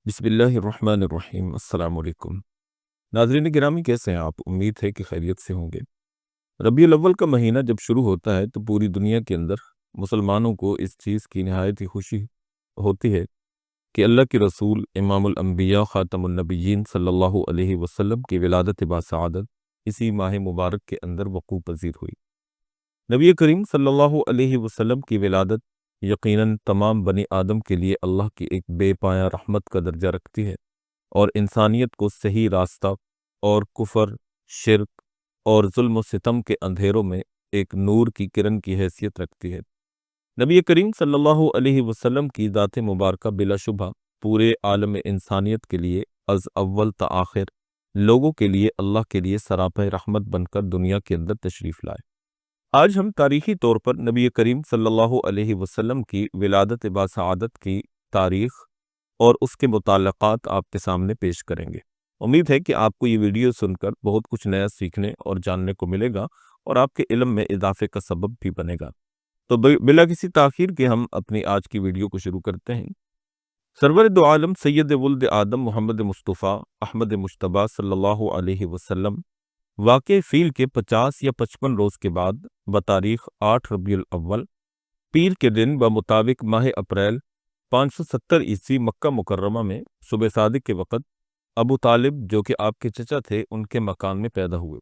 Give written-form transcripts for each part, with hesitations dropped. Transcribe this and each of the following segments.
بسم اللہ الرحمن الرحیم۔ السلام علیکم ناظرین گرامی، کیسے ہیں آپ؟ امید ہے کہ خیریت سے ہوں گے۔ ربیع الاول کا مہینہ جب شروع ہوتا ہے تو پوری دنیا کے اندر مسلمانوں کو اس چیز کی نہایت ہی خوشی ہوتی ہے کہ اللہ کے رسول امام الانبیاء خاتم النبیین صلی اللہ علیہ وسلم کی ولادت باسعادت اسی ماہ مبارک کے اندر وقوع پذیر ہوئی۔ نبی کریم صلی اللہ علیہ وسلم کی ولادت یقیناً تمام بنی آدم کے لیے اللہ کی ایک بے پایہ رحمت کا درجہ رکھتی ہے اور انسانیت کو صحیح راستہ اور کفر، شرک اور ظلم و ستم کے اندھیروں میں ایک نور کی کرن کی حیثیت رکھتی ہے۔ نبی کریم صلی اللہ علیہ وسلم کی ذات مبارکہ بلا شبہ پورے عالم انسانیت کے لیے از اول تا آخر لوگوں کے لیے اللہ کے لیے سراپہ رحمت بن کر دنیا کے اندر تشریف لائے۔ آج ہم تاریخی طور پر نبی کریم صلی اللہ علیہ وسلم کی ولادت باسعادت کی تاریخ اور اس کے متعلقات آپ کے سامنے پیش کریں گے۔ امید ہے کہ آپ کو یہ ویڈیو سن کر بہت کچھ نیا سیکھنے اور جاننے کو ملے گا اور آپ کے علم میں اضافے کا سبب بھی بنے گا۔ تو بلا کسی تاخیر کے ہم اپنی آج کی ویڈیو کو شروع کرتے ہیں۔ سرور دو عالم سید ولد آدم محمد مصطفیٰ احمد مجتبیٰ صلی اللہ علیہ وسلم واقع فیل کے 50 یا 55 روز کے بعد بتاریخ 8 ربیع الاول پیر کے دن بمطابق ماہ اپریل 570 عیسوی مکہ مکرمہ میں صبح صادق کے وقت ابو طالب جو کہ آپ کے چچا تھے ان کے مکان میں پیدا ہوئے۔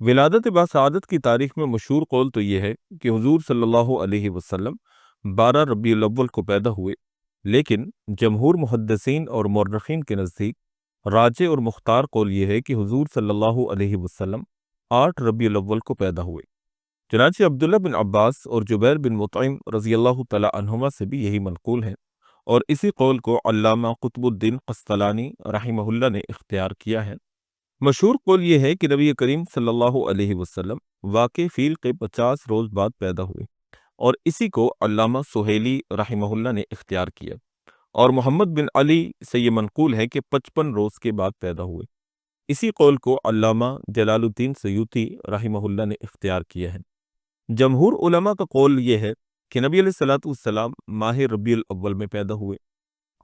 ولادت باسعادت کی تاریخ میں مشہور قول تو یہ ہے کہ حضور صلی اللہ علیہ وسلم 12 ربیع الاول کو پیدا ہوئے، لیکن جمہور محدثین اور مورخین کے نزدیک راجح اور مختار قول یہ ہے کہ حضور صلی اللہ علیہ وسلم 8 ربیع الاول کو پیدا ہوئے۔ چنانچہ عبداللہ بن عباس اور جبیر بن مطعم رضی اللہ تعالی عنہما سے بھی یہی منقول ہے، اور اسی قول کو علامہ قطب الدین قسطلانی رحمہ اللہ نے اختیار کیا ہے۔ مشہور قول یہ ہے کہ نبی کریم صلی اللہ علیہ وسلم واقع فیل کے 50 روز بعد پیدا ہوئے، اور اسی کو علامہ سہیلی رحمہ اللہ نے اختیار کیا، اور محمد بن علی سے یہ منقول ہے کہ 55 روز کے بعد پیدا ہوئے۔ اسی قول کو علامہ جلال الدین سیوطی رحمہ اللہ نے اختیار کیا ہے۔ جمہور علماء کا قول یہ ہے کہ نبی علیہ الصلوۃ والسلام ماہ ربیع الاول میں پیدا ہوئے۔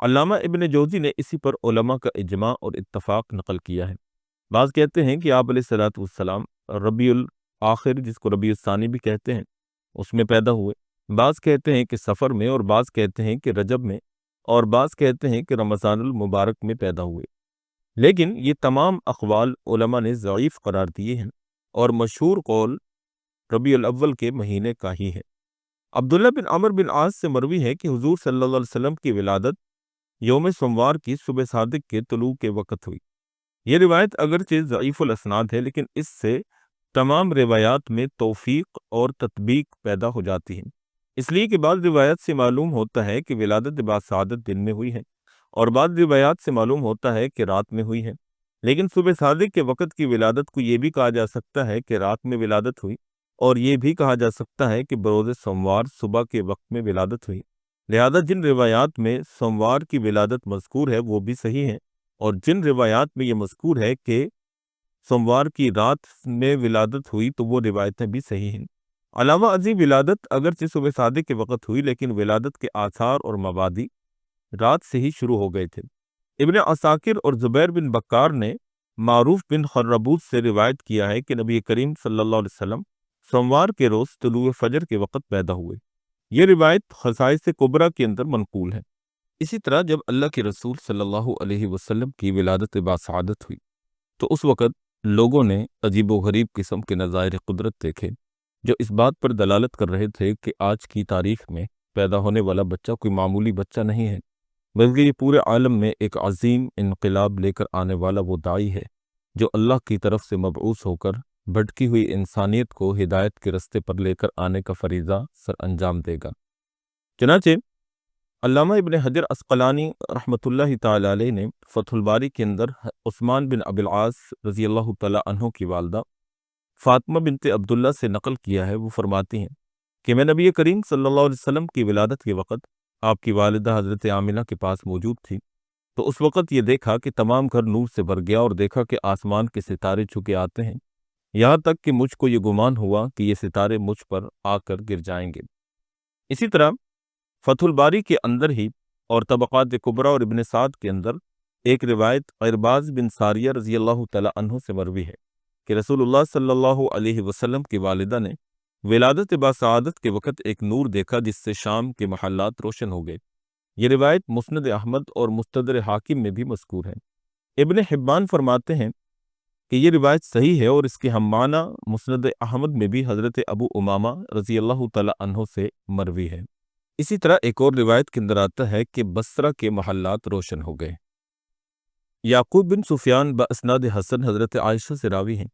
علامہ ابن جوزی نے اسی پر علماء کا اجماع اور اتفاق نقل کیا ہے۔ بعض کہتے ہیں کہ آپ علیہ الصلوۃ والسلام ربیع الآخر، جس کو ربیع الثانی بھی کہتے ہیں، اس میں پیدا ہوئے۔ بعض کہتے ہیں کہ سفر میں، اور بعض کہتے ہیں کہ رجب میں، اور بعض کہتے ہیں کہ رمضان المبارک میں پیدا ہوئے۔ لیکن یہ تمام اقوال علماء نے ضعیف قرار دیے ہیں، اور مشہور قول ربیع الاول کے مہینے کا ہی ہے۔ عبداللہ بن عمر بن عاص سے مروی ہے کہ حضور صلی اللہ علیہ وسلم کی ولادت یوم سوموار کی صبح صادق کے طلوع کے وقت ہوئی۔ یہ روایت اگرچہ ضعیف الاسناد ہے، لیکن اس سے تمام روایات میں توفیق اور تطبیق پیدا ہو جاتی ہے، اس لیے کہ بعض روایات سے معلوم ہوتا ہے کہ ولادت باسعادت دن میں ہوئی ہے، اور بعض روایات سے معلوم ہوتا ہے کہ رات میں ہوئی ہے۔ لیکن صبح صادق کے وقت کی ولادت کو یہ بھی کہا جا سکتا ہے کہ رات میں ولادت ہوئی، اور یہ بھی کہا جا سکتا ہے کہ بروز سوموار صبح کے وقت میں ولادت ہوئی۔ لہذا جن روایات میں سوموار کی ولادت مذکور ہے وہ بھی صحیح ہیں، اور جن روایات میں یہ مذکور ہے کہ سوموار کی رات میں ولادت ہوئی تو وہ روایتیں بھی صحیح ہیں۔ علاوہ ازیں ولادت اگرچہ صبح صادق کے وقت ہوئی، لیکن ولادت کے آثار اور مبادی رات سے ہی شروع ہو گئے تھے۔ ابن عساکر اور زبیر بن بکار نے معروف بن خربوز سے روایت کیا ہے کہ نبی کریم صلی اللہ علیہ وسلم سوموار کے روز طلوع فجر کے وقت پیدا ہوئے۔ یہ روایت خصائص کبریٰ کے اندر منقول ہے۔ اسی طرح جب اللہ کے رسول صلی اللہ علیہ وسلم کی ولادت باسعادت ہوئی تو اس وقت لوگوں نے عجیب و غریب قسم کے نظائر قدرت دیکھے، جو اس بات پر دلالت کر رہے تھے کہ آج کی تاریخ میں پیدا ہونے والا بچہ کوئی معمولی بچہ نہیں ہے، بلکہ یہ پورے عالم میں ایک عظیم انقلاب لے کر آنے والا وہ داعی ہے جو اللہ کی طرف سے مبعوث ہو کر بھٹکی ہوئی انسانیت کو ہدایت کے رستے پر لے کر آنے کا فریضہ سر انجام دے گا۔ چنانچہ علامہ ابن حجر عسقلانی رحمۃ اللہ تعالی علیہ نے فتح الباری کے اندر عثمان بن ابی العاص رضی اللہ تعالی عنہ کی والدہ فاطمہ بنت عبداللہ سے نقل کیا ہے، وہ فرماتی ہیں کہ میں نبی کریم صلی اللہ علیہ وسلم کی ولادت کے وقت آپ کی والدہ حضرت آمنہ کے پاس موجود تھی، تو اس وقت یہ دیکھا کہ تمام گھر نور سے بھر گیا، اور دیکھا کہ آسمان کے ستارے چھکے آتے ہیں، یہاں تک کہ مجھ کو یہ گمان ہوا کہ یہ ستارے مجھ پر آ کر گر جائیں گے۔ اسی طرح فتح الباری کے اندر ہی اور طبقات کبریٰ اور ابن سعد کے اندر ایک روایت عرباض بن ساریہ رضی اللہ تعالیٰ عنہ سے مروی ہے کہ رسول اللہ صلی اللہ علیہ وسلم کی والدہ نے ولادت باسعادت کے وقت ایک نور دیکھا جس سے شام کے محلات روشن ہو گئے۔ یہ روایت مسند احمد اور مستدر حاکم میں بھی مذکور ہے۔ ابن حبان فرماتے ہیں کہ یہ روایت صحیح ہے اور اس کے ہم معنی مسند احمد میں بھی حضرت ابو امامہ رضی اللہ تعالیٰ عنہ سے مروی ہے۔ اسی طرح ایک اور روایت کے اندر آتا ہے کہ بصرہ کے محلات روشن ہو گئے۔ یعقوب بن سفیان باسناد حسن حضرت عائشہ سے راوی ہیں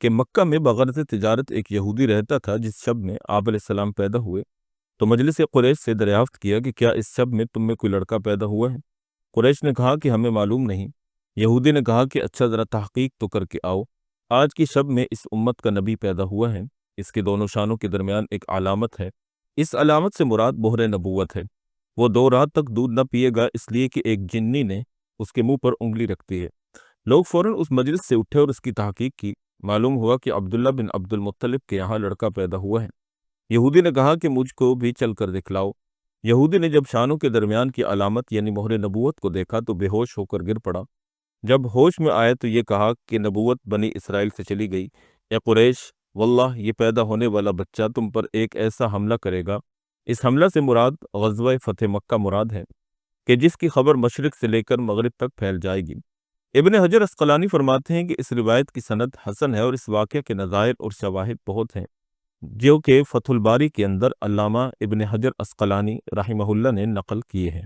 کہ مکہ میں بغرض تجارت ایک یہودی رہتا تھا۔ جس شب میں آپ علیہ السلام پیدا ہوئے تو مجلس قریش سے دریافت کیا کہ کیا اس شب میں تم میں کوئی لڑکا پیدا ہوا ہے؟ قریش نے کہا کہ ہمیں معلوم نہیں۔ یہودی نے کہا کہ اچھا ذرا تحقیق تو کر کے آؤ، آج کی شب میں اس امت کا نبی پیدا ہوا ہے، اس کے دونوں شانوں کے درمیان ایک علامت ہے، اس علامت سے مراد مہر نبوت ہے، وہ 2 رات تک دودھ نہ پیے گا اس لیے کہ ایک جنی نے اس کے منہ پر انگلی رکھتی ہے۔ لوگ فوراً اس مجلس سے اٹھے اور اس کی تحقیق کی۔ معلوم ہوا کہ عبداللہ بن عبد المطلب کے یہاں لڑکا پیدا ہوا ہے۔ یہودی نے کہا کہ مجھ کو بھی چل کر دکھلاؤ۔ یہودی نے جب شانوں کے درمیان کی علامت یعنی مہر نبوت کو دیکھا تو بے ہوش ہو کر گر پڑا۔ جب ہوش میں آئے تو یہ کہا کہ نبوت بنی اسرائیل سے چلی گئی۔ اے قریش، واللہ یہ پیدا ہونے والا بچہ تم پر ایک ایسا حملہ کرے گا، اس حملہ سے مراد غزوہ فتح مکہ مراد ہے، کہ جس کی خبر مشرق سے لے کر مغرب تک پھیل جائے گی۔ ابن حجر اسقلانی فرماتے ہیں کہ اس روایت کی سند حسن ہے اور اس واقعہ کے نظائر اور شواہد بہت ہیں، جو کہ فتح الباری کے اندر علامہ ابن حجر اسقلانی رحمہ اللہ نے نقل کیے ہیں۔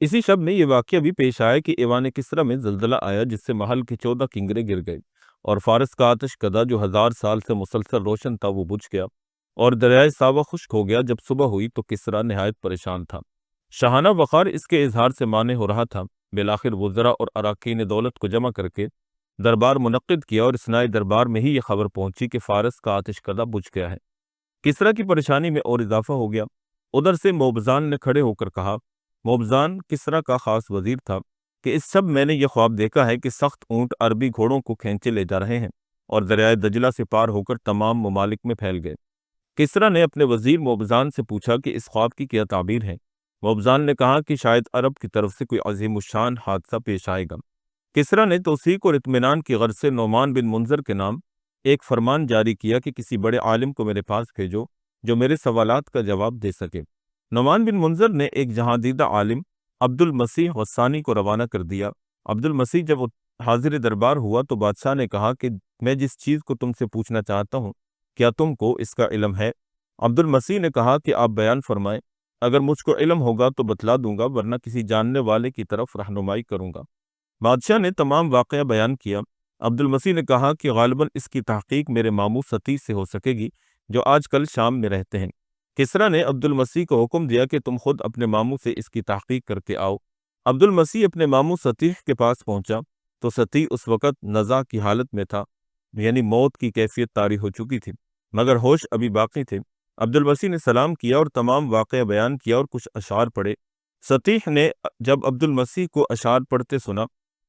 اسی شب میں یہ واقعہ بھی پیش آیا کہ ایوان کسریٰ میں زلزلہ آیا جس سے محل کے 14 کنگرے گر گئے اور فارس کا آتش کدہ جو 1000 سال سے مسلسل روشن تھا وہ بجھ گیا اور دریائے ساوا خشک ہو گیا۔ جب صبح ہوئی تو کسریٰ نہایت پریشان تھا، شاہانہ وقار اس کے اظہار سے مانع ہو رہا تھا۔ بالآخر وزراء اور اراکین دولت کو جمع کر کے دربار منعقد کیا اور اثناء دربار میں ہی یہ خبر پہنچی کہ فارس کا آتش کدہ بجھ گیا ہے۔ کسریٰ کی پریشانی میں اور اضافہ ہو گیا۔ ادھر سے موبزان نے کھڑے ہو کر کہا، موبزان کسریٰ کا خاص وزیر تھا، کہ اس شب میں نے یہ خواب دیکھا ہے کہ سخت اونٹ عربی گھوڑوں کو کھینچے لے جا رہے ہیں اور دریائے دجلہ سے پار ہو کر تمام ممالک میں پھیل گئے۔ کسریٰ نے اپنے وزیر موبزان سے پوچھا کہ اس خواب کی کیا تعبیر ہے؟ موبزان نے کہا کہ شاید عرب کی طرف سے کوئی عظیم الشان حادثہ پیش آئے گا۔ کسریٰ نے توثیق اور اطمینان کی غرض سے نعمان بن منذر کے نام ایک فرمان جاری کیا کہ کسی بڑے عالم کو میرے پاس بھیجو جو میرے سوالات کا جواب دے سکے۔ نعمان بن منذر نے ایک جہاں دیدہ عالم عبد المسیح غسانی کو روانہ کر دیا۔ عبد المسیح جب حاضر دربار ہوا تو بادشاہ نے کہا کہ میں جس چیز کو تم سے پوچھنا چاہتا ہوں کیا تم کو اس کا علم ہے؟ عبد المسیح نے کہا کہ آپ بیان فرمائیں، اگر مجھ کو علم ہوگا تو بتلا دوں گا ورنہ کسی جاننے والے کی طرف رہنمائی کروں گا۔ بادشاہ نے تمام واقعہ بیان کیا۔ عبد المسیح نے کہا کہ غالباً اس کی تحقیق میرے ماموں ستی سے ہو سکے گی جو آج کل شام میں رہتے ہیں۔ کسریٰ نے عبد المسیح کو حکم دیا کہ تم خود اپنے ماموں سے اس کی تحقیق کر کے آؤ۔ عبد المسیح اپنے ماموں سطیح کے پاس پہنچا تو سطیح اس وقت نزع کی حالت میں تھا، یعنی موت کی کیفیت طاری ہو چکی تھی، مگر ہوش ابھی باقی تھے۔ عبد المسیح نے سلام کیا اور تمام واقعہ بیان کیا اور کچھ اشعار پڑھے۔ سطیح نے جب عبد المسیح کو اشعار پڑھتے سنا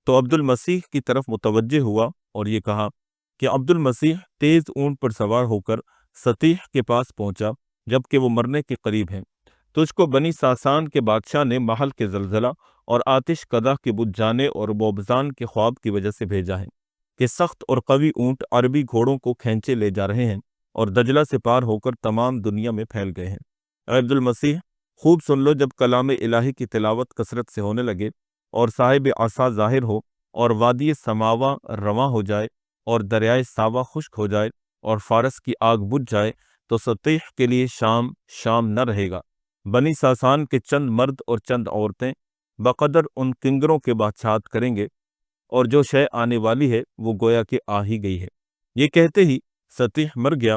تو عبد المسیح کی طرف متوجہ ہوا اور یہ کہا کہ عبد المسیح تیز اونٹ پر سوار ہو کر سطیح کے پاس پہنچا جبکہ وہ مرنے کے قریب ہیں۔ تجھ کو بنی ساسان کے بادشاہ نے محل کے زلزلہ اور آتش کدہ کے بجھ جانے اور موبزان کے خواب کی وجہ سے بھیجا ہے کہ سخت اور قوی اونٹ عربی گھوڑوں کو کھینچے لے جا رہے ہیں اور دجلہ سے پار ہو کر تمام دنیا میں پھیل گئے ہیں۔ عبد المسیح خوب سن لو، جب کلام الہی کی تلاوت کثرت سے ہونے لگے اور صاحب عصا ظاہر ہو اور وادی سماوا رواں ہو جائے اور دریائے ساوا خشک ہو جائے اور فارس کی آگ بجھ جائے تو سطیح کے لیے شام نہ رہے گا۔ بنی ساسان کے چند مرد اور چند عورتیں بقدر ان کنگروں کے بادشاہت کریں گے اور جو شے آنے والی ہے وہ گویا کہ آ ہی گئی ہے۔ یہ کہتے ہی سطیح مر گیا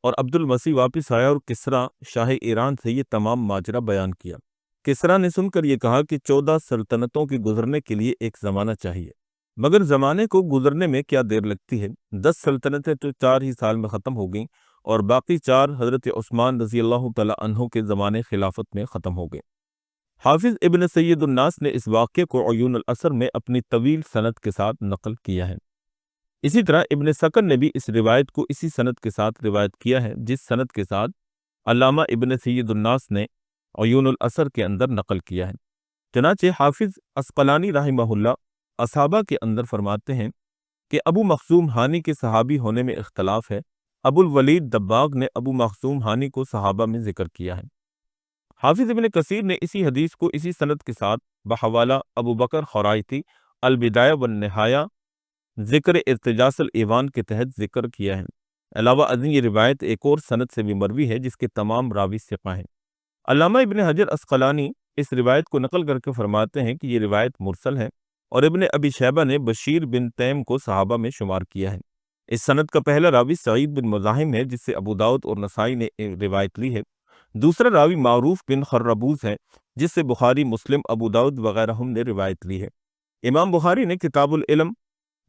اور عبد المسیح واپس آیا اور کسریٰ شاہ ایران سے یہ تمام ماجرا بیان کیا۔ کسریٰ نے سن کر یہ کہا کہ 14 سلطنتوں کے گزرنے کے لیے ایک زمانہ چاہیے، مگر زمانے کو گزرنے میں کیا دیر لگتی ہے۔ 10 سلطنتیں تو 4 ہی سال میں ختم ہو گئیں اور باقی 4 حضرت عثمان رضی اللہ تعالیٰ عنہ کے زمانے خلافت میں ختم ہو گئے۔ حافظ ابن سید الناس نے اس واقعے کو عیون الاثر میں اپنی طویل سند کے ساتھ نقل کیا ہے۔ اسی طرح ابن سکن نے بھی اس روایت کو اسی سند کے ساتھ روایت کیا ہے جس سند کے ساتھ علامہ ابن سید الناس نے عیون الاسر کے اندر نقل کیا ہے۔ چنانچہ حافظ اسقلانی رحمہ اللہ اصحابہ کے اندر فرماتے ہیں کہ ابو مخزوم ہانی کے صحابی ہونے میں اختلاف ہے۔ ابو الولید دباغ نے ابو مخزوم ہانی کو صحابہ میں ذکر کیا ہے۔ حافظ ابن کثیر نے اسی حدیث کو اسی سند کے ساتھ بحوالہ ابو بکر خرائطی البدایہ والنہایہ ذکر ارتجاس الایوان کے تحت ذکر کیا ہے۔ علاوہ ازیں یہ روایت ایک اور سند سے بھی مروی ہے جس کے تمام راوی ثقہ ہیں۔ علامہ ابن حجر اسقلانی اس روایت کو نقل کر کے فرماتے ہیں کہ یہ روایت مرسل ہے، اور ابن ابی شیبہ نے بشیر بن تیم کو صحابہ میں شمار کیا ہے۔ اس سند کا پہلا راوی سعید بن مزاحم ہے جس سے ابو داؤد اور نسائی نے روایت لی ہے۔ دوسرا راوی معروف بن خربوز ہے جس سے بخاری، مسلم، ابو داؤد وغیرہ نے روایت لی ہے۔ امام بخاری نے کتاب العلم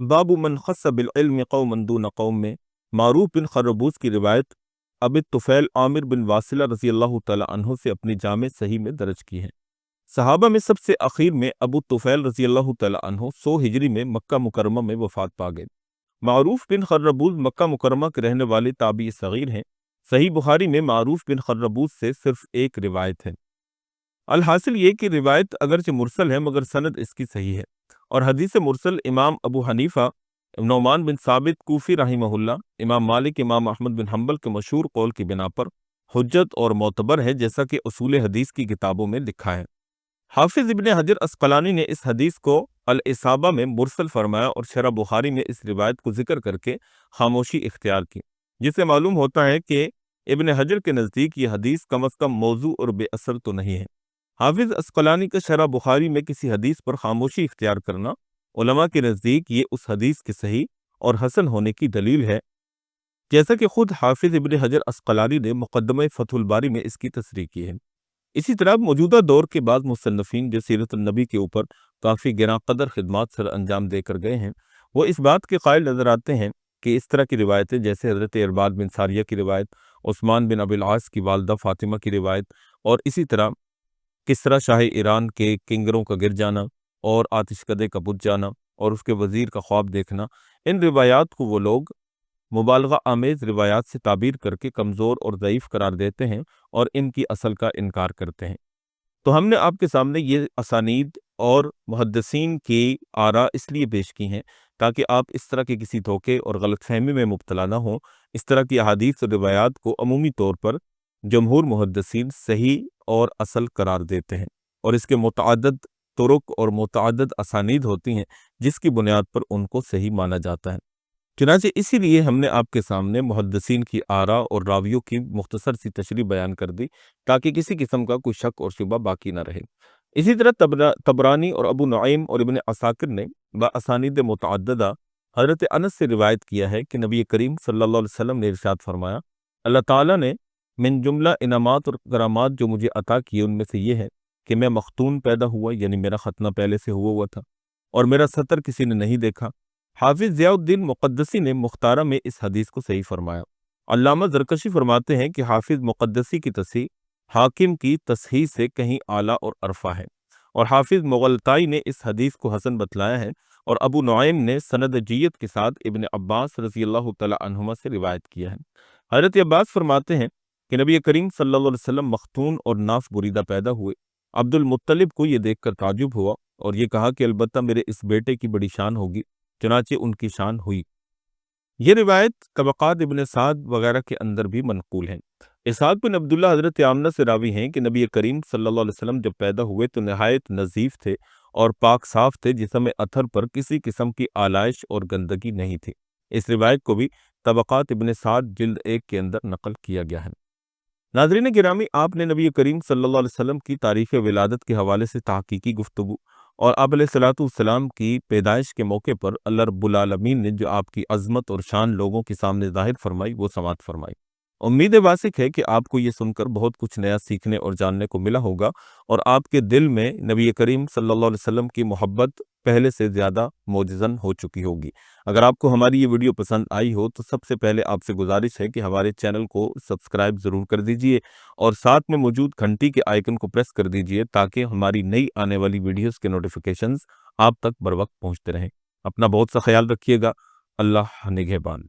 باب من خص بالعلم قوما دون قوم میں معروف بن خربوز کی روایت ابی طفیل عامر بن واصلہ رضی اللہ تعالی عنہ سے اپنی جامع صحیح میں درج کی ہے۔ صحابہ میں سب سے اخیر میں ابو طفیل رضی اللہ تعالی عنہ 100 ہجری میں مکہ مکرمہ میں وفات پا گئے۔ معروف بن خربوز مکہ مکرمہ کے رہنے والے تابعی صغیر ہیں۔ صحیح بخاری میں معروف بن خربوز سے صرف ایک روایت ہے۔ الحاصل یہ کہ روایت اگرچہ مرسل ہے مگر سند اس کی صحیح ہے، اور حدیث مرسل امام ابو حنیفہ نعمان بن ثابت کوفی رحمہ اللہ، امام مالک، امام احمد بن حنبل کے مشہور قول کی بنا پر حجت اور معتبر ہے، جیسا کہ اصول حدیث کی کتابوں میں لکھا ہے۔ حافظ ابن حجر اسقلانی نے اس حدیث کو الاصابہ میں مرسل فرمایا اور شرح بخاری میں اس روایت کو ذکر کر کے خاموشی اختیار کی، جس سے معلوم ہوتا ہے کہ ابن حجر کے نزدیک یہ حدیث کم از کم موضوع اور بے اثر تو نہیں ہے۔ حافظ اسقلانی کا شرح بخاری میں کسی حدیث پر خاموشی اختیار کرنا علماء کے نزدیک یہ اس حدیث کے صحیح اور حسن ہونے کی دلیل ہے، جیسا کہ خود حافظ ابن حجر اسقلانی نے مقدمہ فتح الباری میں اس کی تصریح کی ہے۔ اسی طرح موجودہ دور کے بعض مصنفین جو سیرت النبی کے اوپر کافی گراں قدر خدمات سر انجام دے کر گئے ہیں، وہ اس بات کے قائل نظر آتے ہیں کہ اس طرح کی روایتیں جیسے حضرت ارباد بن ساریہ کی روایت، عثمان بن ابی العاص کی والدہ فاطمہ کی روایت، اور اسی طرح کسریٰ شاہ ایران کے کنگروں کا گر جانا اور آتش کدے کا بجھ جانا اور اس کے وزیر کا خواب دیکھنا، ان روایات کو وہ لوگ مبالغہ آمیز روایات سے تعبیر کر کے کمزور اور ضعیف قرار دیتے ہیں اور ان کی اصل کا انکار کرتے ہیں۔ تو ہم نے آپ کے سامنے یہ اسانید اور محدثین کی آراء اس لیے پیش کی ہیں تاکہ آپ اس طرح کے کسی دھوکے اور غلط فہمی میں مبتلا نہ ہوں۔ اس طرح کی احادیث اور روایات کو عمومی طور پر جمہور محدثین صحیح اور اصل قرار دیتے ہیں، اور اس کے متعدد طرق اور متعدد اسانید ہوتی ہیں جس کی بنیاد پر ان کو صحیح مانا جاتا ہے۔ چنانچہ اسی لیے ہم نے آپ کے سامنے محدثین کی آراء اور راویوں کی مختصر سی تشریح بیان کر دی تاکہ کسی قسم کا کوئی شک اور شبہ باقی نہ رہے۔ اسی طرح طبرانی اور ابو نعیم اور ابن عساکر نے باسانید متعددہ حضرت انس سے روایت کیا ہے کہ نبی کریم صلی اللہ علیہ وسلم نے ارشاد فرمایا، اللہ تعالیٰ نے من جملہ انعامات اور کرامات جو مجھے عطا کیے ان میں سے یہ ہے کہ میں مختون پیدا ہوا، یعنی میرا ختنہ پہلے سے ہوا تھا، اور میرا سطر کسی نے نہیں دیکھا۔ حافظ ضیاء الدین مقدسی نے مختارہ میں اس حدیث کو صحیح فرمایا۔ علامہ زرکشی فرماتے ہیں کہ حافظ مقدسی کی تصحیح حاکم کی تصحیح سے کہیں اعلیٰ اور ارفع ہے، اور حافظ مغلطائی نے اس حدیث کو حسن بتلایا ہے، اور ابو نعیم نے سند جیت کے ساتھ ابن عباس رضی اللہ تعالی عنہما سے روایت کیا ہے۔ حضرت عباس فرماتے ہیں کہ نبی کریم صلی اللہ علیہ وسلم مختون اور ناف بریدہ پیدا ہوئے۔ عبد المطلب کو یہ دیکھ کر تعجب ہوا اور یہ کہا کہ البتہ میرے اس بیٹے کی بڑی شان ہوگی، چنانچہ ان کی شان ہوئی۔ یہ روایت طبقات ابن سعد وغیرہ کے اندر بھی منقول ہیں۔ اسحاق بن عبداللہ حضرت آمنہ سے راوی ہیں کہ نبی کریم صلی اللہ علیہ وسلم جب پیدا ہوئے تو نہایت نظیف تھے اور پاک صاف تھے، جسم اطہر پر کسی قسم کی آلائش اور گندگی نہیں تھی۔ اس روایت کو بھی طبقات ابن سعد جلد 1 کے اندر نقل کیا گیا ہے۔ ناظرین گرامی، آپ نے نبی کریم صلی اللہ علیہ وسلم کی تاریخ ولادت کے حوالے سے تحقیقی گفتگو اور آپ علیہ الصلوۃ والسلام کی پیدائش کے موقع پر اللہ رب العالمین نے جو آپ کی عظمت اور شان لوگوں کے سامنے ظاہر فرمائی وہ سماعت فرمائی۔ امید واثق ہے کہ آپ کو یہ سن کر بہت کچھ نیا سیکھنے اور جاننے کو ملا ہوگا، اور آپ کے دل میں نبی کریم صلی اللہ علیہ وسلم کی محبت پہلے سے زیادہ موجزن ہو چکی ہوگی۔ اگر آپ کو ہماری یہ ویڈیو پسند آئی ہو تو سب سے پہلے آپ سے گزارش ہے کہ ہمارے چینل کو سبسکرائب ضرور کر دیجئے اور ساتھ میں موجود گھنٹی کے آئیکن کو پریس کر دیجئے تاکہ ہماری نئی آنے والی ویڈیوز کے نوٹیفیکیشنز آپ تک بر وقت پہنچتے رہیں۔ اپنا بہت سا خیال رکھیے گا۔ اللہ نگہبان۔